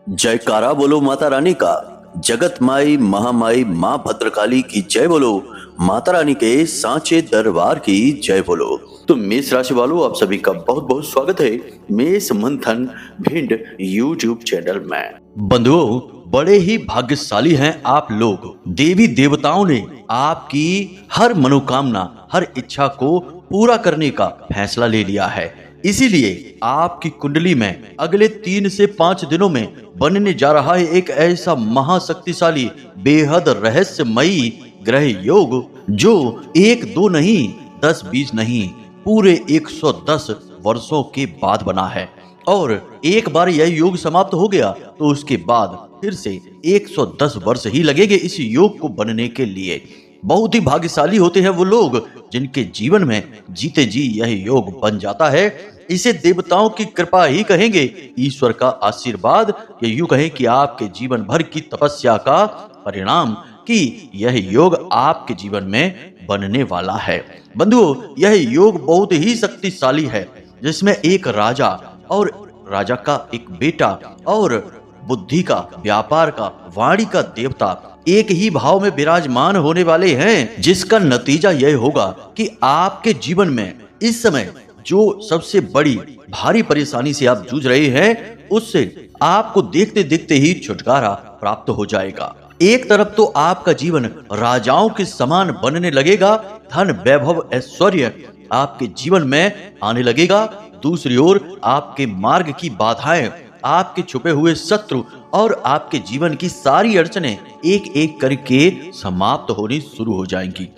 जयकारा बोलो माता रानी का। जगत माई महामाई माँ भद्रकाली की जय बोलो। माता रानी के सांचे दरबार की जय बोलो। तो मेष राशि वालों, आप सभी का बहुत बहुत स्वागत है मेष मंथन भिंड यूट्यूब चैनल में। बंधुओं, बड़े ही भाग्यशाली हैं आप लोग। देवी देवताओं ने आपकी हर मनोकामना, हर इच्छा को पूरा करने का फैसला ले लिया है। इसीलिए आपकी कुंडली में अगले 3 से 5 दिनों में बनने जा रहा है एक ऐसा महाशक्तिशाली, बेहद रहस्यमयी ग्रह योग, जो 1-2 नहीं, 10-20 नहीं, पूरे 110 वर्षों के बाद बना है। और एक बार यह योग समाप्त हो गया तो उसके बाद फिर से 110 वर्ष ही लगेंगे इस योग को बनने के लिए। बहुत ही भाग्यशाली होते हैं वो लोग जिनके जीवन में जीते जी यह योग बन जाता है। इसे देवताओं की कृपा ही कहेंगे, ईश्वर का आशीर्वाद, या यूं कहें कि आपके जीवन भर की तपस्या का परिणाम कि यह योग आपके जीवन में बनने वाला है। बंधुओं, यह योग बहुत ही शक्तिशाली है, जिसमें एक राजा और राजा का एक बेटा और बुद्धि का, व्यापार का, वाणी का देवता एक ही भाव में विराजमान होने वाले हैं, जिसका नतीजा यह होगा कि आपके जीवन में इस समय जो सबसे बड़ी भारी परेशानी से आप जूझ रहे हैं, उससे आपको देखते देखते ही छुटकारा प्राप्त हो जाएगा। एक तरफ तो आपका जीवन राजाओं के समान बनने लगेगा, धन वैभव ऐश्वर्य आपके जीवन में आने लगेगा। दूसरी ओर आपके मार्ग की बाधाएं, आपके छुपे हुए शत्रु और आपके जीवन की सारी अड़चनें एक एक करके समाप्त होनी शुरू हो जाएंगी।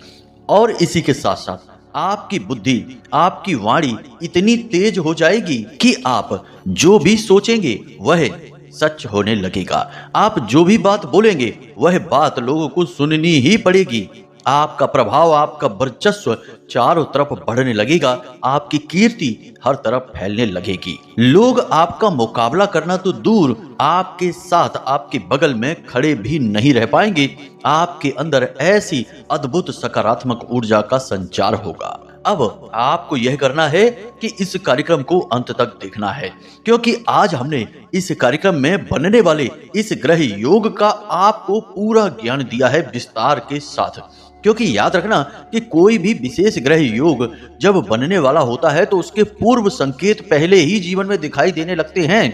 और इसी के साथ साथ आपकी बुद्धि, आपकी वाणी इतनी तेज हो जाएगी कि आप जो भी सोचेंगे वह सच होने लगेगा। आप जो भी बात बोलेंगे वह बात लोगों को सुननी ही पड़ेगी। आपका प्रभाव, आपका वर्चस्व चारों तरफ बढ़ने लगेगा, आपकी कीर्ति हर तरफ फैलने लगेगी। लोग आपका मुकाबला करना तो दूर, आपके साथ, आपके बगल में खड़े भी नहीं रह पाएंगे। आपके अंदर ऐसी अद्भुत सकारात्मक ऊर्जा का संचार होगा। अब आपको यह करना है कि इस कार्यक्रम को अंत तक देखना है, क्योंकि आज हमने इस कार्यक्रम में बनने वाले इस ग्रह योग का आपको पूरा ज्ञान दिया है विस्तार के साथ। क्योंकि याद रखना कि कोई भी विशेष ग्रह योग जब बनने वाला होता है तो उसके पूर्व संकेत पहले ही जीवन में दिखाई देने लगते हैं।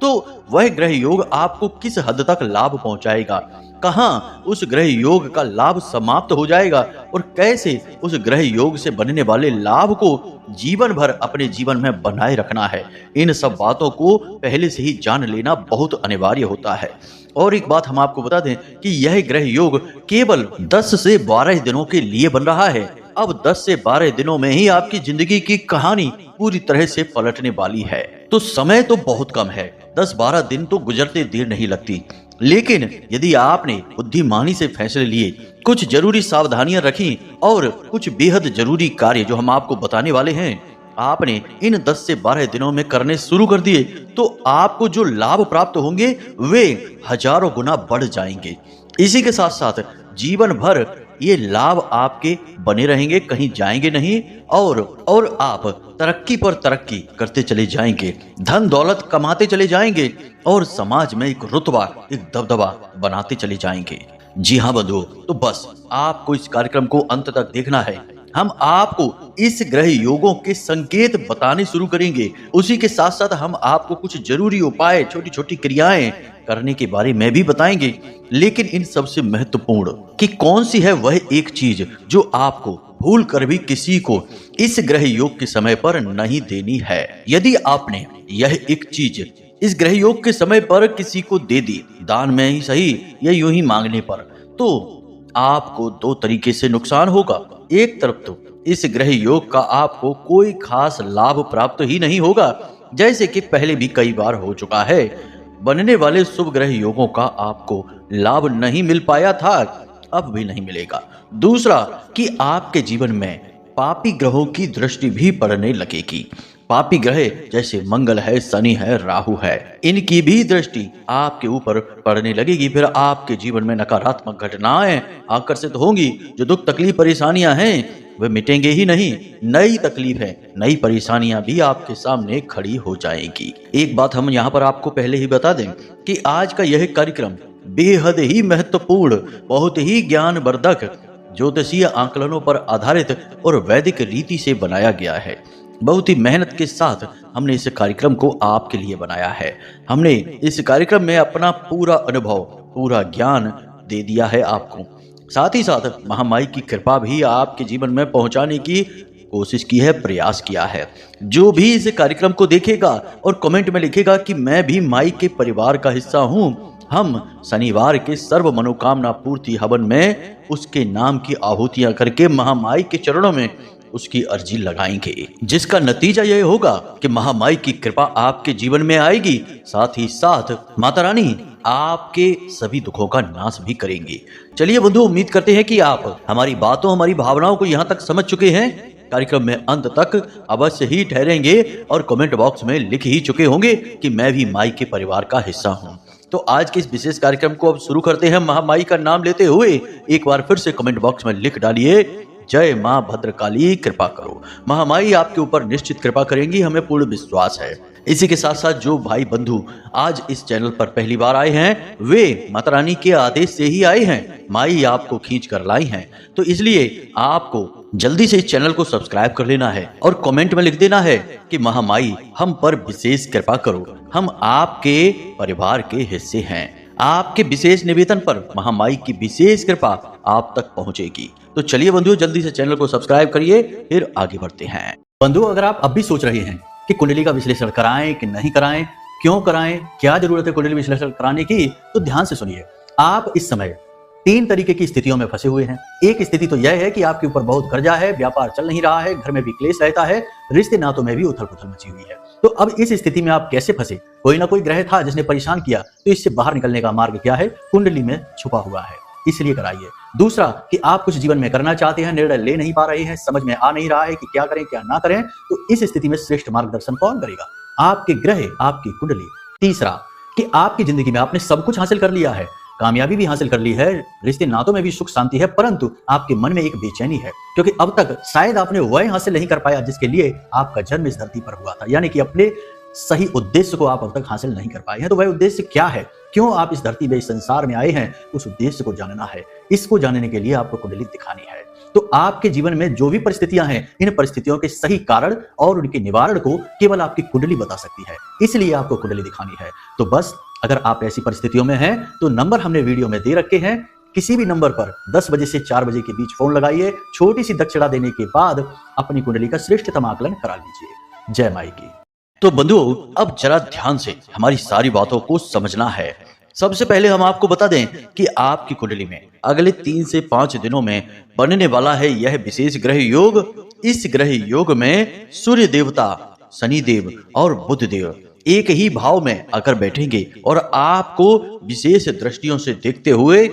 तो वह ग्रह योग आपको किस हद तक लाभ पहुंचाएगा, कहां उस ग्रह योग का लाभ समाप्त हो जाएगा और कैसे उस ग्रह योग से बनने वाले लाभ को जीवन भर अपने जीवन में बनाए रखना है, इन सब बातों को पहले से ही जान लेना बहुत अनिवार्य होता है। और एक बात हम आपको बता दें कि यह ग्रह योग केवल 10 से 12 दिनों के लिए बन रहा है। अब 10 से 12 दिनों में ही आपकी जिंदगी की कहानी पूरी तरह से पलटने वाली है। तो समय तो बहुत कम है, 10-12 दिन तो गुजरते देर नहीं लगती। लेकिन यदि आपने बुद्धिमानी से फैसले लिए, कुछ जरूरी सावधानियां रखी और कुछ बेहद जरूरी कार्य जो हम आपको बताने वाले हैं, आपने इन 10 से 12 दिनों में करने शुरू कर दिए, तो आपको जो लाभ प्राप्त होंगे वे हजारों गुना बढ़ जाएंगे। इसी के साथ साथ जीवन भर ये लाभ आपके बने रहेंगे, कहीं जाएंगे नहीं, और आप तरक्की पर तरक्की करते चले जाएंगे, धन दौलत कमाते चले जाएंगे और समाज में एक रुतबा, एक दबदबा बनाते चले जाएंगे। जी हाँ बंधुओं, तो बस आपको इस कार्यक्रम को अंत तक देखना है। हम आपको इस ग्रह योगों के संकेत बताने शुरू करेंगे, उसी के साथ साथ हम आपको कुछ जरूरी उपाय, छोटी छोटी क्रियाएं करने के बारे में भी बताएंगे। लेकिन इन सबसे महत्वपूर्ण कि कौन सी है वह एक चीज जो आपको भूल कर भी किसी को इस ग्रह योग के समय पर नहीं देनी है। यदि आपने यह एक चीज इस ग्रह योग के समय पर किसी को दे दी, दान में ही सही या यूं ही मांगने पर, तो आपको 2 तरीके से नुकसान होगा। एक तरफ तो इस ग्रह योग का आपको कोई खास लाभ प्राप्त ही नहीं होगा, जैसे कि पहले भी कई बार हो चुका है। बनने वाले शुभ ग्रह योगों का आपको लाभ नहीं मिल पाया था, अब भी नहीं मिलेगा। दूसरा कि आपके जीवन में पापी ग्रहों की दृष्टि भी पड़ने लगेगी। पापी ग्रह जैसे मंगल है, शनि है, राहु है, इनकी भी दृष्टि आपके ऊपर पड़ने लगेगी। फिर आपके जीवन में नकारात्मक घटनाएं आकर्षित होंगी। जो दुख तकलीफ परेशानियां हैं वे मिटेंगे ही नहीं, नई तकलीफें नई परेशानियां भी आपके सामने खड़ी हो जाएंगी। एक बात हम यहाँ पर आपको पहले ही बता दें कि आज का यह कार्यक्रम बेहद ही महत्वपूर्ण, बहुत ही ज्ञानवर्धक, ज्योतिषीय आंकलनों पर आधारित और वैदिक रीति से बनाया गया है। बहुत ही मेहनत के साथ हमने इस कार्यक्रम को आपके लिए बनाया है। हमने इस कार्यक्रम में अपना पूरा अनुभव, पूरा ज्ञान दे दिया है आपको। साथ ही साथ महामाई की कृपा भी आपके जीवन में पहुंचाने की कोशिश की है, प्रयास किया है। जो भी इस कार्यक्रम को देखेगा और कमेंट में लिखेगा कि मैं भी माई के परिवार का हिस्सा हूं, हम शनिवार के सर्व मनोकामना पूर्ति हवन में उसके नाम की आहुतियां करके महामाई के चरणों में उसकी अर्जी लगाएंगे, जिसका नतीजा यह होगा कि महामाई की कृपा आपके जीवन में आएगी। साथ ही साथ माता रानी आपके सभी दुखों का नाश भी करेंगी। चलिए बंधु, उम्मीद करते हैं कि आप हमारी बातों, हमारी भावनाओं को यहाँ तक समझ चुके हैं। कार्यक्रम में अंत तक अवश्य ही ठहरेंगे और कमेंट बॉक्स में लिख ही चुके होंगे कि मैं भी माई के परिवार का हिस्सा हूँ। तो आज के इस विशेष कार्यक्रम को अब शुरू करते हैं। महामाई का नाम लेते हुए एक बार फिर से कमेंट बॉक्स में लिख डालिए, जय मां भद्रकाली कृपा करो। महामाई आपके ऊपर निश्चित कृपा करेंगी, हमें पूर्ण विश्वास है। इसी के साथ साथ जो भाई बंधु आज इस चैनल पर पहली बार आए हैं, वे माता रानी के आदेश से ही आए हैं। माई आपको खींच कर लाई हैं, तो इसलिए आपको जल्दी से इस चैनल को सब्सक्राइब कर लेना है और कमेंट में लिख देना है कि महामाई हम पर विशेष कृपा करो, हम आपके परिवार के हिस्से हैं। आपके विशेष निवेदन पर महामाई की विशेष कृपा आप तक पहुंचेगी। तो चलिए बंधुओं, जल्दी से चैनल को सब्सक्राइब करिए, फिर आगे बढ़ते हैं। बंधुओं, अगर आप अब भी सोच रहे हैं कि कुंडली का विश्लेषण कराएं कि नहीं कराएं, क्यों कराएं, क्या जरूरत है कुंडली विश्लेषण कराने की, तो ध्यान से सुनिए। आप इस समय 3 तरीके की स्थितियों में फंसे हुए हैं। एक स्थिति तो यह है कि आपके ऊपर बहुत कर्जा है, व्यापार चल नहीं रहा है, घर में भी क्लेश रहता है, रिश्ते नातों में भी उथल पुथल मची हुई है। तो अब इस स्थिति में आप कैसे फंसे? कोई ना कोई ग्रह था जिसने परेशान किया, तो इससे बाहर निकलने का मार्ग क्या है? कुंडली में छुपा हुआ है, इसलिए कराइए। दूसरा कि आप कुछ जीवन में करना चाहते हैं, निर्णय ले नहीं पा रहे हैं, समझ में आ नहीं रहा है कि क्या करें क्या ना करें, तो इस स्थिति में श्रेष्ठ मार्गदर्शन कौन करेगा? आपके ग्रह, आपकी कुंडली। तीसरा कि आपकी जिंदगी में आपने सब कुछ हासिल कर लिया है, कामयाबी भी हासिल कर ली है, रिश्ते नातों में भी सुख शांति है, परंतु आपके मन में एक बेचैनी है, क्योंकि अब तक शायद आपने वह हासिल नहीं कर पाया जिसके लिए आपका जन्म इस धरती पर हुआ था। यानी कि अपने सही उद्देश्य को आप अब तक हासिल नहीं कर पाए हैं। तो वह उद्देश्य क्या है, क्यों आप इस धरती में, इस संसार में आए हैं, उस उद्देश्य को जानना है। इसको जानने के लिए आपको कुंडली दिखानी है। तो आपके जीवन में जो भी परिस्थितियां हैं, इन परिस्थितियों के सही कारण और उनके निवारण को केवल आपकी कुंडली बता सकती है, इसलिए आपको कुंडली दिखानी है। तो बस अगर आप ऐसी परिस्थितियों में हैं, तो नंबर हमने वीडियो में दे रखे हैं, किसी भी नंबर पर 10 बजे से 4 बजे के बीच फोन लगाइए। छोटी सी दक्षिणा देने के बाद अपनी कुंडली का श्रेष्ठतम आकलन करा लीजिए। जय माई की। तो बंधुओं, अब जरा ध्यान से हमारी सारी बातों को समझना है। सबसे पहले हम आपको बता दें कि आपकी कुंडली में अगले 3 से 5 दिनों में बनने वाला है यह विशेष ग्रह योग। इस ग्रह योग में सूर्य देवता, शनि देव और बुध देव एक ही भाव में आकर बैठेंगे और आपको विशेष दृष्टियों से देखते हुए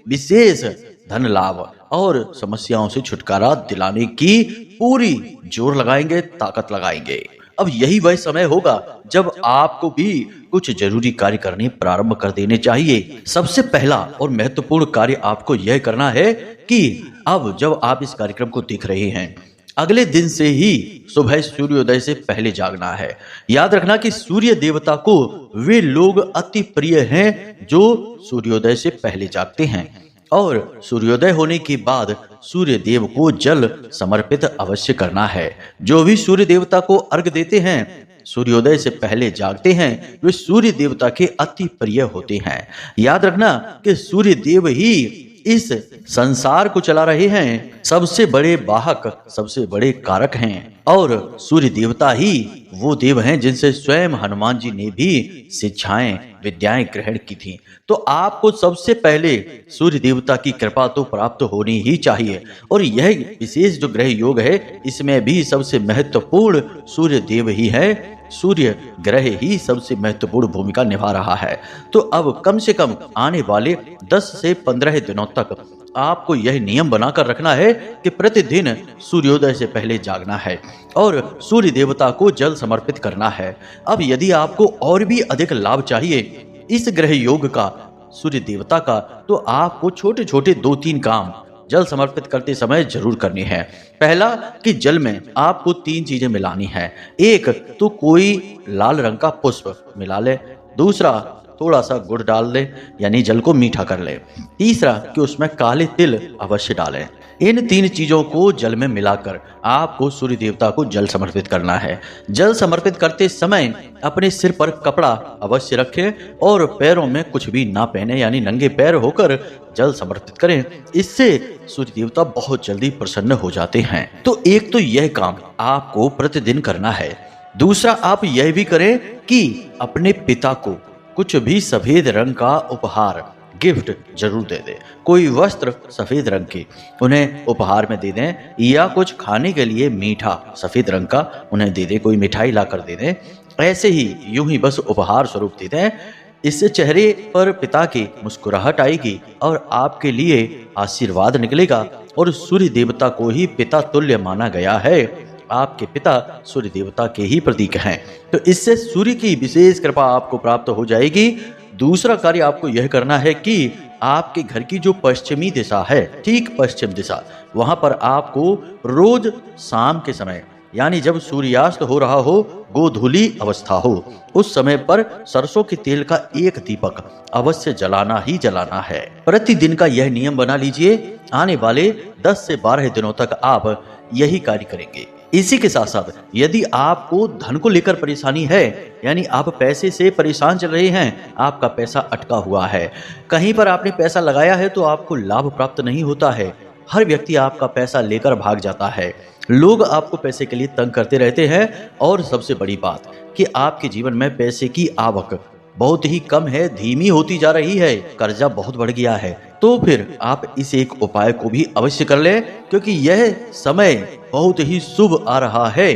विशेष धन लाभ और समस्याओं से छुटकारा दिलाने की पूरी जोर लगाएंगे, ताकत लगाएंगे। अब यही वह समय होगा जब आपको भी कुछ जरूरी कार्य करने प्रारंभ कर देने चाहिए। सबसे पहला और महत्वपूर्ण कार्य आपको यह करना है कि अब जब आप इस कार्यक्रम को देख रहे हैं, अगले दिन से ही सुबह सूर्योदय से पहले जागना है। याद रखना कि सूर्य देवता को वे लोग अति प्रिय हैं जो सूर्योदय से पहले जागते हैं, और सूर्योदय होने के बाद सूर्य देव को जल समर्पित अवश्य करना है। जो भी सूर्य देवता को अर्घ देते हैं, सूर्योदय से पहले जागते हैं, वे सूर्य देवता के अति प्रिय होते हैं। याद रखना कि सूर्य देव ही इस संसार को चला रहे हैं, सबसे बड़े वाहक, सबसे बड़े कारक हैं, और सूर्य देवता ही वो देव हैं जिनसे स्वयं हनुमान जी ने भी शिक्षाएं, विद्याएं ग्रहण की थी। तो आपको सबसे पहले सूर्य देवता की कृपा तो प्राप्त होनी ही चाहिए। और यह विशेष जो ग्रह योग है, इसमें भी सबसे महत्वपूर्ण सूर्य देव ही है, सूर्य ग्रह ही सबसे महत्वपूर्ण भूमिका निभा रहा है। तो अब कम से कम आने वाले 10 से 15 दिनों तक आपको यह नियम बनाकर रखना है कि प्रतिदिन सूर्योदय से पहले जागना है और सूर्य देवता को जल समर्पित करना है। अब यदि आपको और भी अधिक लाभ चाहिए इस ग्रह योग का, सूर्य देवता का, तो आपको छोटे छोटे 2-3 काम जल समर्पित करते समय जरूर करनी है। पहला कि जल में आपको 3 चीजें मिलानी है। एक तो कोई लाल रंग का पुष्प मिला ले, दूसरा थोड़ा सा गुड़ डाल दे यानी जल को मीठा कर ले, तीसरा कि उसमें काले तिल अवश्य डालें। इन 3 चीजों को जल में मिलाकर आपको सूर्य देवता को जल समर्पित करना है। जल समर्पित करते समय अपने सिर पर कपड़ा अवश्य रखें और पैरों में कुछ भी ना पहने यानी नंगे पैर होकर जल समर्पित करें। इससे सूर्य देवता बहुत जल्दी प्रसन्न हो जाते हैं। तो एक तो यह काम आपको प्रतिदिन करना है। दूसरा आप यह भी करें कि अपने पिता को कुछ भी सफेद रंग का उपहार गिफ्ट जरूर दे दें। कोई वस्त्र सफेद रंग के उन्हें उपहार में दे दें या कुछ खाने के लिए मीठा सफेद रंग का उन्हें दे दें, कोई मिठाई लाकर दे दें। ऐसे ही यूं ही बस उपहार स्वरूप दे दें। इससे चेहरे पर पिता की मुस्कुराहट आएगी और आपके लिए आशीर्वाद निकलेगा। और सूर्य देवता को ही पिता तुल्य माना गया है। आपके पिता सूर्य देवता के ही प्रतीक हैं, तो इससे सूर्य की विशेष कृपा आपको प्राप्त हो जाएगी। दूसरा कार्य आपको यह करना है कि आपके घर की जो पश्चिमी दिशा है, ठीक पश्चिम दिशा, वहां पर आपको रोज शाम के समय यानी जब सूर्यास्त हो रहा हो, गोधूली अवस्था हो, उस समय पर सरसों के तेल का एक दीपक अवश्य जलाना ही जलाना है। प्रतिदिन का यह नियम बना लीजिए। आने वाले 10 से 12 दिनों तक आप यही कार्य करेंगे। इसी के साथ साथ यदि आपको धन को लेकर परेशानी है यानी आप पैसे से परेशान चल रहे हैं, आपका पैसा अटका हुआ है, कहीं पर आपने पैसा लगाया है तो आपको लाभ प्राप्त नहीं होता है, हर व्यक्ति आपका पैसा लेकर भाग जाता है, लोग आपको पैसे के लिए तंग करते रहते हैं और सबसे बड़ी बात कि आपके जीवन में पैसे की आवक बहुत ही कम है, धीमी होती जा रही है, कर्जा बहुत बढ़ गया है, तो फिर आप इस एक उपाय को भी अवश्य कर लें क्योंकि यह समय बहुत ही शुभ आ रहा है।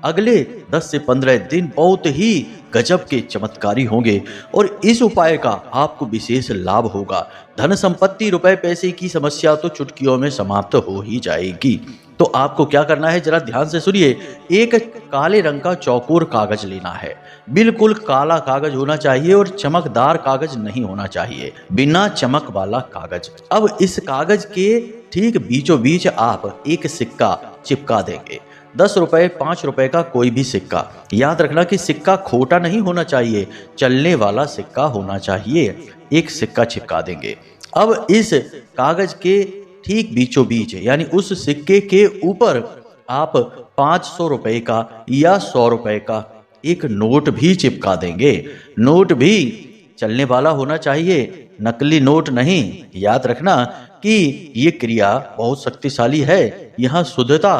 अगले 10 से 15 दिन बहुत ही गजब के चमत्कारी होंगे और इस उपाय का आपको विशेष लाभ होगा। धन संपत्ति, रुपए पैसे की समस्या तो चुटकियों में समाप्त हो ही जाएगी। तो आपको क्या करना है जरा ध्यान से सुनिए। एक काले रंग का चौकोर कागज लेना है, बिल्कुल काला कागज होना चाहिए और चमकदार कागज नहीं होना चाहिए, बिना चमक वाला कागज। अब इस कागज के ठीक बीचों बीच आप एक सिक्का चिपका देंगे, 10 रुपए 5 रुपए का कोई भी सिक्का। याद रखना कि सिक्का खोटा नहीं होना चाहिए, चलने वाला सिक्का होना चाहिए। एक सिक्का चिपका देंगे। अब इस कागज के ठीक बीचों बीच यानी उस सिक्के के ऊपर आप 500 रुपए का या 100 रुपए का एक नोट भी चिपका देंगे। नोट भी चलने वाला होना चाहिए, नकली नोट नहीं। याद रखना कि ये क्रिया बहुत शक्तिशाली है, यहाँ शुद्धता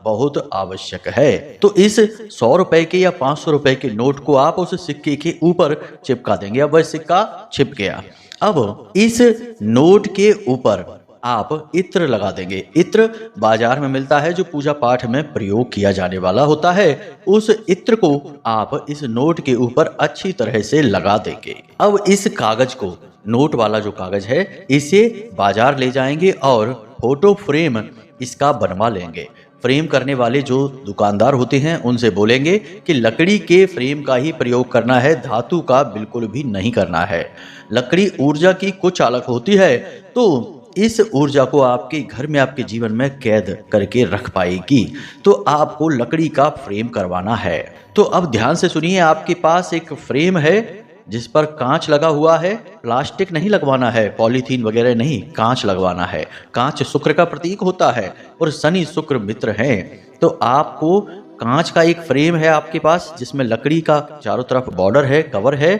बहुत आवश्यक है। तो इस 100 रुपए के या 500 रुपए के नोट को आप उस सिक्के के ऊपर चिपका देंगे। अब वह सिक्का छिप गया। अब इस नोट के ऊपर आप इत्र लगा देंगे। इत्र बाजार में मिलता है जो पूजा पाठ में प्रयोग किया जाने वाला होता है। उस इत्र को आप इस नोट के ऊपर अच्छी तरह से लगा देंगे। अब इस कागज को, नोट वाला जो कागज है, इसे बाजार ले जाएंगे और फोटो फ्रेम इसका बनवा लेंगे। फ्रेम करने वाले जो दुकानदार होते हैं उनसे बोलेंगे कि लकड़ी के फ्रेम का ही प्रयोग करना है, धातु का बिल्कुल भी नहीं करना है। लकड़ी ऊर्जा की कुछ चालक होती है, तो इस ऊर्जा को आपके घर में, आपके जीवन में कैद करके रख पाएगी। तो आपको लकड़ी का फ्रेम करवाना है। तो अब ध्यान से सुनिए, आपके पास एक फ्रेम है जिस पर कांच लगा हुआ है, प्लास्टिक नहीं लगवाना है, पॉलीथीन वगैरह नहीं, कांच लगवाना है। कांच शुक्र का प्रतीक होता है और शनि शुक्र मित्र हैं। तो आपको कांच का एक फ्रेम है आपके पास जिसमें लकड़ी का चारों तरफ बॉर्डर है, कवर है।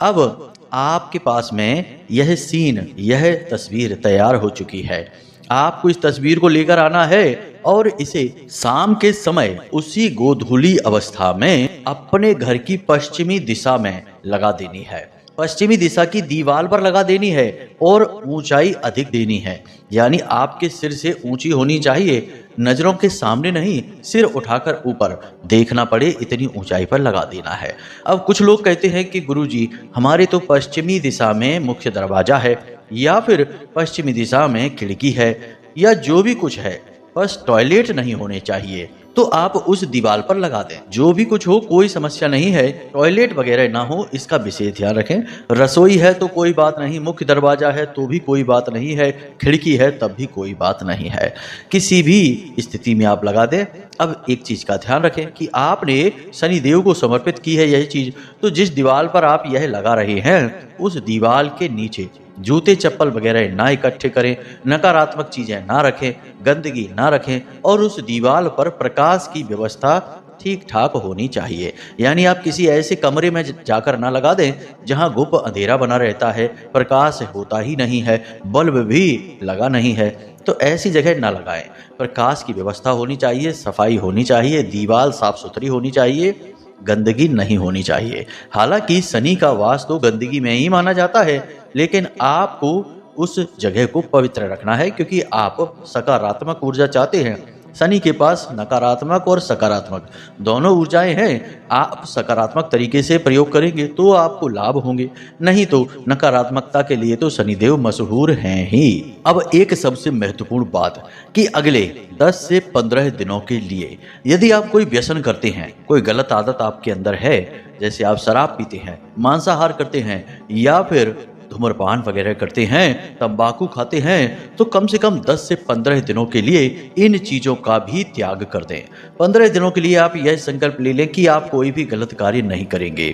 अब आपके पास में यह सीन, यह तस्वीर तैयार हो चुकी है। आपको इस तस्वीर को लेकर आना है और इसे शाम के समय उसी गोधूली अवस्था में अपने घर की पश्चिमी दिशा में लगा देनी है। पश्चिमी दिशा की दीवार पर लगा देनी है और ऊंचाई अधिक देनी है, यानी आपके सिर से ऊंची होनी चाहिए, नजरों के सामने नहीं, सिर उठाकर ऊपर देखना पड़े इतनी ऊंचाई पर लगा देना है। अब कुछ लोग कहते हैं कि गुरुजी हमारे तो पश्चिमी दिशा में मुख्य दरवाजा है, या फिर पश्चिमी दिशा में खिड़की है या जो भी कुछ है, बस टॉयलेट नहीं होने चाहिए तो आप उस दीवार पर लगा दें। जो भी कुछ हो कोई समस्या नहीं है, टॉयलेट वगैरह ना हो इसका विशेष ध्यान रखें। रसोई है तो कोई बात नहीं, मुख्य दरवाजा है तो भी कोई बात नहीं है, खिड़की है तब भी कोई बात नहीं है, किसी भी स्थिति में आप लगा दें। अब एक चीज का ध्यान रखें कि आपने शनि देव को समर्पित की है यह चीज, तो जिस दीवार पर आप यह लगा रहे हैं उस दीवार के नीचे जूते चप्पल वगैरह ना इकट्ठे करें, नकारात्मक चीजें ना रखें, गंदगी ना रखें और उस दीवार पर प्रकाश की व्यवस्था ठीक ठाक होनी चाहिए। यानी आप किसी ऐसे कमरे में जाकर ना लगा दें जहां गुप्त अंधेरा बना रहता है, प्रकाश होता ही नहीं है, बल्ब भी लगा नहीं है, तो ऐसी जगह ना लगाएं। प्रकाश की व्यवस्था होनी चाहिए, सफाई होनी चाहिए, दीवार साफ सुथरी होनी चाहिए, गंदगी नहीं होनी चाहिए। हालांकि शनि का वास तो गंदगी में ही माना जाता है, लेकिन आपको उस जगह को पवित्र रखना है क्योंकि आप सकारात्मक ऊर्जा चाहते हैं। शनि के पास नकारात्मक और सकारात्मक दोनों ऊर्जाएं हैं। आप सकारात्मक तरीके से प्रयोग करेंगे तो आपको लाभ होंगे, नहीं तो नकारात्मकता के लिए तो शनिदेव मशहूर हैं ही। अब एक सबसे महत्वपूर्ण बात कि अगले 10 से 15 दिनों के लिए यदि आप कोई व्यसन करते हैं, कोई गलत आदत आपके अंदर है, जैसे आप शराब पीते हैं, मांसाहार करते हैं या फिर धूम्रपान वगैरह करते हैं, तंबाकू खाते हैं, तो कम से कम 10 से 15 दिनों के लिए इन चीजों का भी त्याग कर दें। 15 दिनों के लिए आप यह संकल्प ले लें कि आप कोई भी गलत कार्य नहीं करेंगे।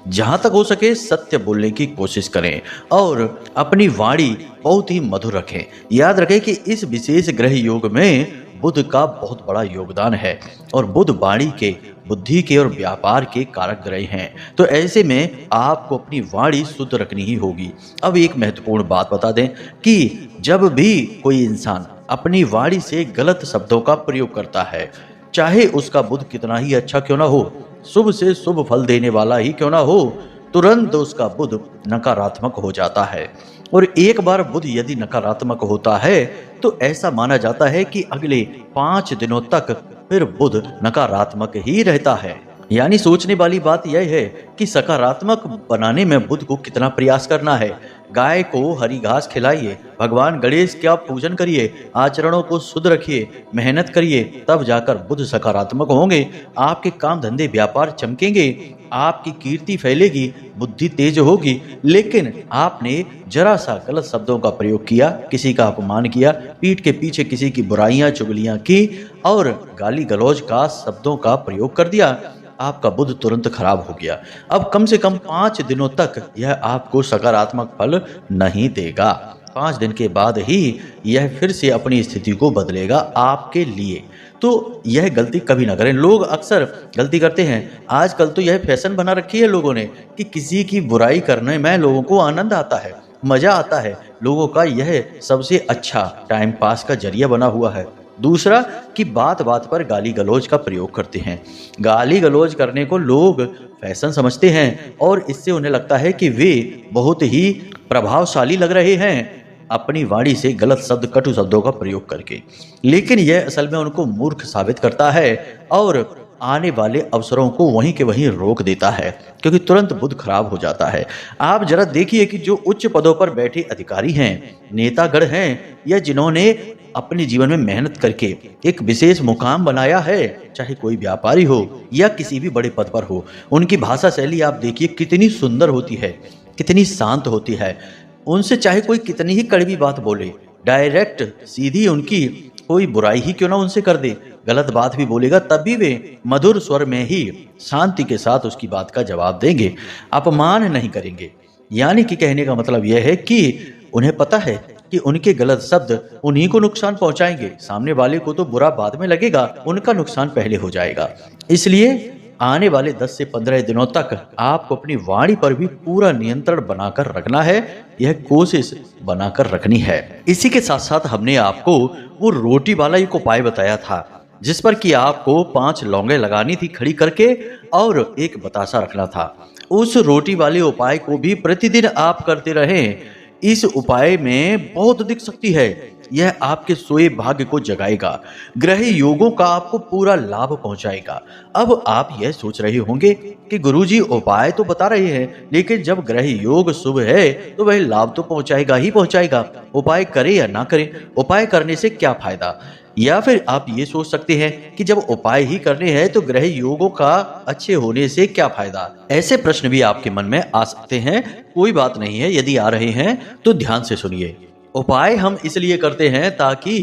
जहां तक हो सके सत्य बोलने की कोशिश करें और अपनी वाणी बहुत ही मधुर रखें। याद रखें कि इस विशेष ग्रह योग में बुध का बहुत बड़ा योगदान है और बुध वाणी के, बुद्धि के और व्यापार के कारक ग्रह हैं, तो ऐसे में आपको अपनी वाणी शुद्ध रखनी ही होगी। अब एक महत्वपूर्ण बात बता दें कि जब भी कोई इंसान अपनी वाणी से गलत शब्दों का प्रयोग करता है, चाहे उसका बुध कितना ही अच्छा क्यों ना हो, शुभ से शुभ फल देने वाला ही क्यों ना हो, तुरंत उसका बुध नकारात्मक हो जाता है। और एक बार बुध यदि नकारात्मक होता है तो ऐसा माना जाता है कि अगले 5 दिनों तक फिर बुध नकारात्मक ही रहता है। यानी सोचने वाली बात यह है कि सकारात्मक बनाने में बुध को कितना प्रयास करना है। गाय को हरी घास खिलाइए, भगवान गणेश का पूजन करिए, आचरणों को शुद्ध रखिए, मेहनत करिए, तब जाकर बुध सकारात्मक होंगे। आपके काम धंधे व्यापार चमकेंगे, आपकी कीर्ति फैलेगी, बुद्धि तेज होगी। लेकिन आपने जरा सा गलत शब्दों का प्रयोग किया, किसी का अपमान किया, पीठ के पीछे किसी की बुराइयां चुगलियां की और गाली गलौज का शब्दों का प्रयोग कर दिया, आपका बुध तुरंत खराब हो गया। अब कम से कम 5 दिनों तक यह आपको सकारात्मक फल नहीं देगा। 5 दिन के बाद ही यह फिर से अपनी स्थिति को बदलेगा आपके लिए। तो यह गलती कभी ना करें। लोग अक्सर गलती करते हैं। आजकल तो यह फैशन बना रखी है लोगों ने कि किसी की बुराई करने में लोगों को आनंद आता है, मजा आता है। लोगों का यह सबसे अच्छा टाइम पास का जरिया बना हुआ है। दूसरा कि बात बात पर गाली गलौज का प्रयोग करते हैं। गाली गलौज करने को लोग फैशन समझते हैं और इससे उन्हें लगता है कि वे बहुत ही प्रभावशाली लग रहे हैं अपनी वाणी से गलत शब्द, कटु शब्दों का प्रयोग करके। लेकिन यह असल में उनको मूर्ख साबित करता है और आने वाले अवसरों को वहीं के वहीं रोक देता है, क्योंकि तुरंत बुध खराब हो जाता है। आप जरा देखिए कि जो उच्च पदों पर बैठे अधिकारी हैं, नेतागण हैं, या जिन्होंने अपने जीवन में मेहनत करके एक विशेष मुकाम बनाया है, चाहे कोई व्यापारी हो या किसी भी बड़े पद पर हो, उनकी भाषा शैली आप देखिए कितनी सुंदर होती है, कितनी शांत होती है। उनसे चाहे कोई कितनी ही कड़वी बात बोले, डायरेक्ट सीधी उनकी कोई बुराई ही क्यों ना उनसे कर दे, गलत बात भी बोलेगा तब भी वे मधुर स्वर में ही शांति के साथ उसकी बात का जवाब देंगे, अपमान नहीं करेंगे। यानी कि कहने का मतलब यह है कि उन्हें पता है कि उनके गलत शब्द उन्हीं को नुकसान पहुंचाएंगे, सामने वाले को तो बुरा बाद में लगेगा, उनका नुकसान पहले हो जाएगा। इसलिए आने वाले 10 से 15 दिनों तक आपको अपनी वाणी पर भी पूरा नियंत्रण बनाकर रखना है, यह कोशिश बनाकर रखनी है। इसी के साथ साथ हमने आपको वो रोटी वाला एक उपाय बताया था, जिस पर कि आपको 5 लौंगे लगानी थी खड़ी करके और एक बतासा रखना था। उस रोटी वाले उपाय को भी प्रतिदिन आप करते रहें। इस उपाय में बहुत दिख सकती है। यह आपके सोए भाग्य को जगाएगा, ग्रह योगों का आपको पूरा लाभ पहुंचाएगा। अब आप यह सोच रहे होंगे कि गुरुजी उपाय तो बता रहे हैं, लेकिन जब ग्रह योग शुभ है तो वह लाभ तो पहुंचाएगा ही पहुंचाएगा, उपाय करे या ना करे, उपाय करने से क्या फायदा। या फिर आप ये सोच सकते हैं कि जब उपाय ही करने हैं तो ग्रह योगों का अच्छे होने से क्या फायदा। ऐसे प्रश्न भी आपके मन में आ सकते हैं। कोई बात नहीं है, यदि आ रहे हैं तो ध्यान से सुनिए। उपाय हम इसलिए करते हैं ताकि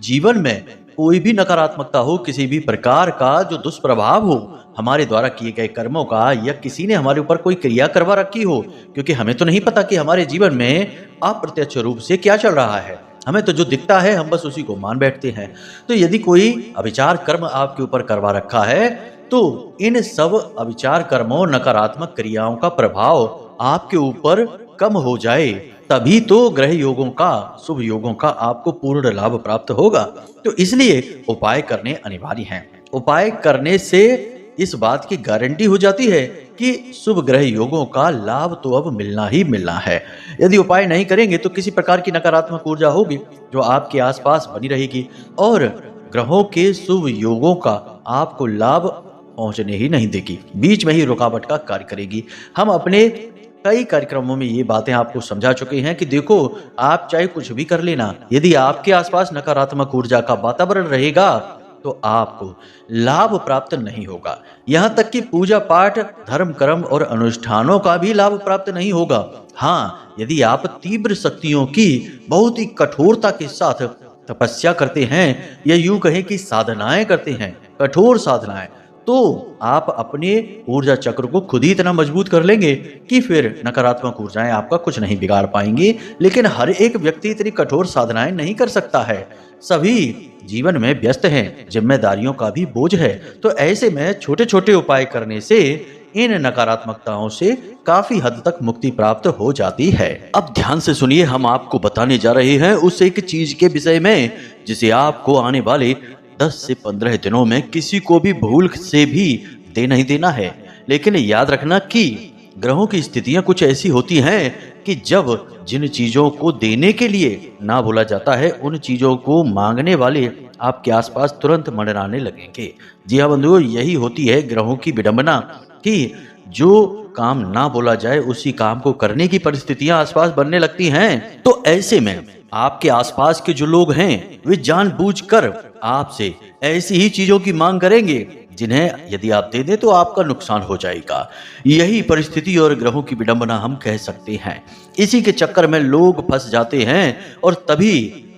जीवन में कोई भी नकारात्मकता हो, किसी भी प्रकार का जो दुष्प्रभाव हो हमारे द्वारा किए गए कर्मों का, या किसी ने हमारे ऊपर कोई क्रिया करवा रखी हो, क्योंकि हमें तो नहीं पता कि हमारे जीवन में अप्रत्यक्ष रूप से क्या चल रहा है। हमें तो जो दिखता है हम बस उसी को मान बैठते हैं। तो यदि कोई अविचार कर्म आपके ऊपर करवा रखा है तो इन सब अविचार कर्मों, नकारात्मक क्रियाओं का प्रभाव आपके ऊपर कम हो जाए, तभी तो ग्रह योगों का, शुभ योगों का आपको पूर्ण लाभ प्राप्त होगा। तो इसलिए उपाय करने अनिवार्य हैं। उपाय करने से इस बात की गारंटी हो जाती है कि शुभ ग्रह योगों का लाभ तो अब मिलना ही मिलना है। यदि उपाय नहीं करेंगे तो किसी प्रकार की नकारात्मक ऊर्जा होगी जो आपके आसपास बनी रहेगी और ग्रहों के शुभ योगों का आपको लाभ पहुंचने ही नहीं देगी, बीच में ही रुकावट का कार्य करेगी। हम अपने कई कार्यक्रमों में ये बातें आपको समझा चुके हैं कि देखो, आप चाहे कुछ भी कर लेना, यदि आपके आसपास नकारात्मक ऊर्जा का वातावरण रहेगा तो आपको लाभ प्राप्त नहीं होगा। यहाँ तक कि पूजा पाठ, धर्म कर्म और अनुष्ठानों का भी लाभ प्राप्त नहीं होगा। हाँ, यदि आप तीव्र शक्तियों की बहुत ही कठोरता के साथ तपस्या करते हैं या यूं कहें कि साधनाएं करते हैं, कठोर साधनाएं, तो आप अपने ऊर्जा चक्र को खुद ही इतना मजबूत कर लेंगे कि फिर नकारात्मक ऊर्जाएं आपका कुछ नहीं बिगाड़ पाएंगी। लेकिन हर एक व्यक्ति इतनी कठोर साधनाएं नहीं कर सकता है। सभी जीवन में व्यस्त हैं, जिम्मेदारियों का भी बोझ है। तो ऐसे में छोटे छोटे उपाय करने से इन नकारात्मकताओं से काफी हद तक मुक्ति प्राप्त हो जाती है। अब ध्यान से सुनिए, हम आपको बताने जा रहे हैं उस एक चीज के विषय में जिसे आपको आने वाले 10 से 15 दिनों में किसी को भी भूल से भी दे नहीं देना है। लेकिन याद रखना कि ग्रहों की स्थितियां कुछ ऐसी होती हैं कि जब जिन चीजों को देने के लिए ना बोला जाता है, उन चीजों को मांगने वाले आपके आसपास तुरंत मंडराने लगेंगे। जी हाँ बंधुओं, यही होती है ग्रहों की विडंबना कि जो काम ना बोला जाए उसी काम को करने की परिस्थितियां आसपास बनने लगती हैं। तो ऐसे में आपके आसपास के जो लोग हैं वे जानबूझकर आपसे ऐसी ही चीजों की मांग करेंगे जिन्हें यदि आप दे दें तो आपका नुकसान हो जाएगा। यही परिस्थिति और ग्रहों की विडंबना हम कह सकते हैं। इसी के चक्कर में लोग फंस जाते हैं और तभी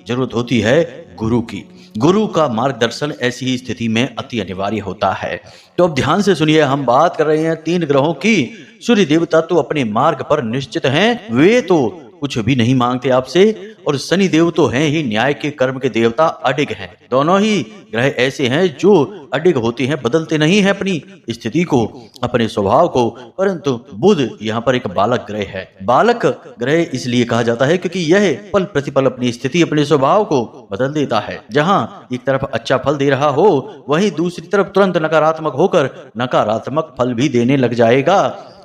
जरूरत होती है गुरु की। गुरु का मार्गदर्शन ऐसी ही स्थिति में अति अनिवार्य होता है। तो अब ध्यान से सुनिए, हम बात कर रहे हैं 3 ग्रहों की। सूर्य देवता तो अपने मार्ग पर निश्चित हैं, वे तो कुछ भी नहीं मांगते आपसे, और शनि देव तो हैं ही न्याय के कर्म के देवता, अडिग हैं। दोनों ही ग्रह ऐसे हैं जो अडिग होते हैं, बदलते नहीं हैं अपनी स्थिति को, अपने स्वभाव को। परंतु बुध यहाँ पर एक बालक ग्रह है। बालक ग्रह इसलिए कहा जाता है क्योंकि यह पल प्रतिपल अपनी स्थिति, अपने स्वभाव को बदल देता है। जहाँ एक तरफ अच्छा फल दे रहा हो, वहीं दूसरी तरफ तुरंत नकारात्मक होकर नकारात्मक फल भी देने लग जाएगा।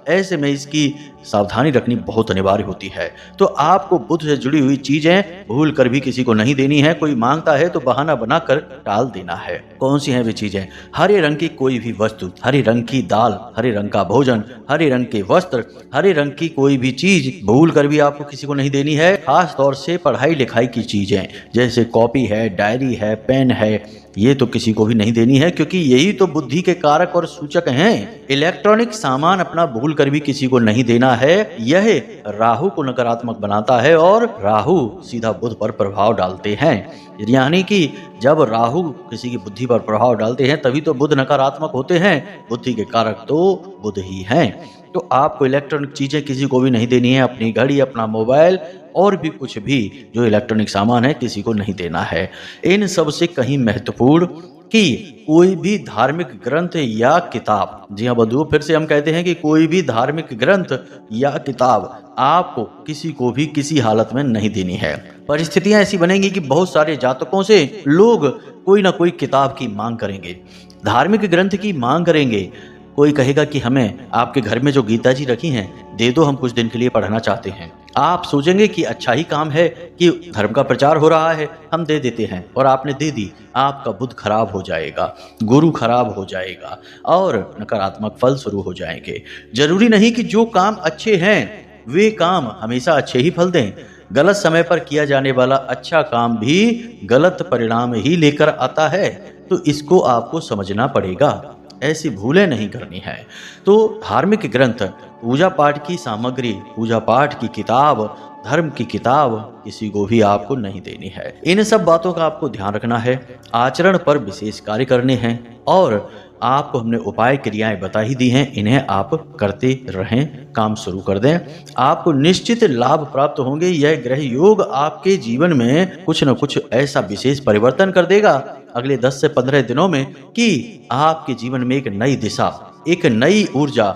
ऐसे में इसकी सावधानी रखनी बहुत अनिवार्य होती है। तो आपको बुध से जुड़ी हुई चीजें भूल कर भी किसी को नहीं देनी है। कोई मांगता है तो बहाना बनाकर टाल देना है। कौन सी हैं वे चीजें? हरे रंग की कोई भी वस्तु, हरे रंग की दाल, हरे रंग का भोजन, हरे रंग के वस्त्र, हरे रंग की कोई भी चीज भूल कर भी आपको किसी को नहीं देनी है। खास तौर से पढ़ाई लिखाई की चीजें जैसे कॉपी है, डायरी है, पेन है, ये तो किसी को भी नहीं देनी है, क्योंकि यही तो बुद्धि के कारक और सूचक हैं। इलेक्ट्रॉनिक सामान अपना भूल कर भी किसी को नहीं देना है। यह राहु को नकारात्मक बनाता है और राहु सीधा बुध पर प्रभाव डालते हैं। यानी कि जब राहु किसी की बुद्धि पर प्रभाव डालते हैं तभी तो बुध नकारात्मक होते हैं। बुद्धि के कारक तो बुध ही हैं। तो आपको इलेक्ट्रॉनिक चीजें किसी को भी नहीं देनी है। अपनी घड़ी, अपना मोबाइल और भी कुछ भी जो इलेक्ट्रॉनिक सामान है किसी को नहीं देना है। इन सब से कहीं महत्वपूर्ण कि कोई भी धार्मिक ग्रंथ या किताब, जी हाँ बंधुओं, फिर से हम कहते हैं कि कोई भी धार्मिक ग्रंथ या किताब आपको किसी को भी किसी हालत में नहीं देनी है। परिस्थितियां ऐसी बनेंगी कि बहुत सारे जातकों से लोग कोई ना कोई किताब की मांग करेंगे, धार्मिक ग्रंथ की मांग करेंगे। कोई कहेगा कि हमें आपके घर में जो गीता जी रखी हैं दे दो, हम कुछ दिन के लिए पढ़ना चाहते हैं। आप सोचेंगे कि अच्छा ही काम है कि धर्म का प्रचार हो रहा है, हम दे देते हैं, और आपने दे दी, आपका बुध खराब हो जाएगा, गुरु खराब हो जाएगा और नकारात्मक फल शुरू हो जाएंगे। जरूरी नहीं कि जो काम अच्छे हैं वे काम हमेशा अच्छे ही फल दें। गलत समय पर किया जाने वाला अच्छा काम भी गलत परिणाम ही लेकर आता है, तो इसको आपको समझना पड़ेगा। ऐसी भूलें नहीं करनी है। तो धार्मिक ग्रंथ, पूजा पाठ की सामग्री, पूजा पाठ की किताब, धर्म की किताब किसी को भी आपको नहीं देनी है। इन सब बातों का आपको ध्यान रखना है, आचरण पर विशेष कार्य करने हैं, और आपको हमने उपाय क्रियाएं बता ही दी हैं, इन्हें आप करते रहें, काम शुरू कर दें, आपको निश्चित लाभ प्राप्त होंगे। यह ग्रह योग आपके जीवन में कुछ न कुछ ऐसा विशेष परिवर्तन कर देगा अगले 10 से 15 दिनों में कि आपके जीवन में एक नई दिशा, एक नई ऊर्जा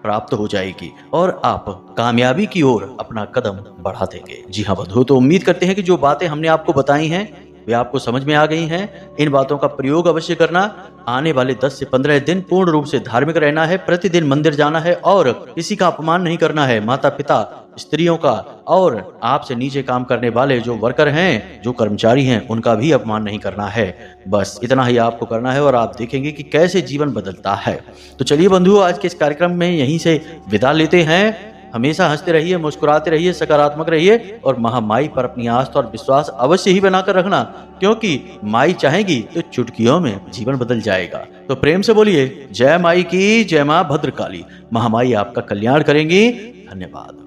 प्राप्त हो जाएगी और आप कामयाबी की ओर अपना कदम बढ़ा देंगे। जी हाँ बंधु, तो उम्मीद करते हैं कि जो बातें हमने आपको बताई हैं वे आपको समझ में आ गई हैं। इन बातों का प्रयोग अवश्य करना। आने वाले 10 से 15 दिन पूर्ण रूप से धार्मिक रहना है, प्रतिदिन मंदिर जाना है और किसी का अपमान नहीं करना है, माता पिता, स्त्रियों का और आपसे नीचे काम करने वाले जो वर्कर हैं, जो कर्मचारी हैं, उनका भी अपमान नहीं करना है। बस इतना ही आपको करना है और आप देखेंगे कि कैसे जीवन बदलता है। तो चलिए बंधुओं, आज के इस कार्यक्रम में यहीं से विदा लेते हैं। हमेशा हंसते रहिए, मुस्कुराते रहिए, सकारात्मक रहिए और महामाई पर अपनी आस्था और विश्वास अवश्य ही बनाकर रखना, क्योंकि माई चाहेगी तो चुटकियों में जीवन बदल जाएगा। तो प्रेम से बोलिए जय माई की, जय मां भद्रकाली। महामाई आपका कल्याण करेंगी। धन्यवाद।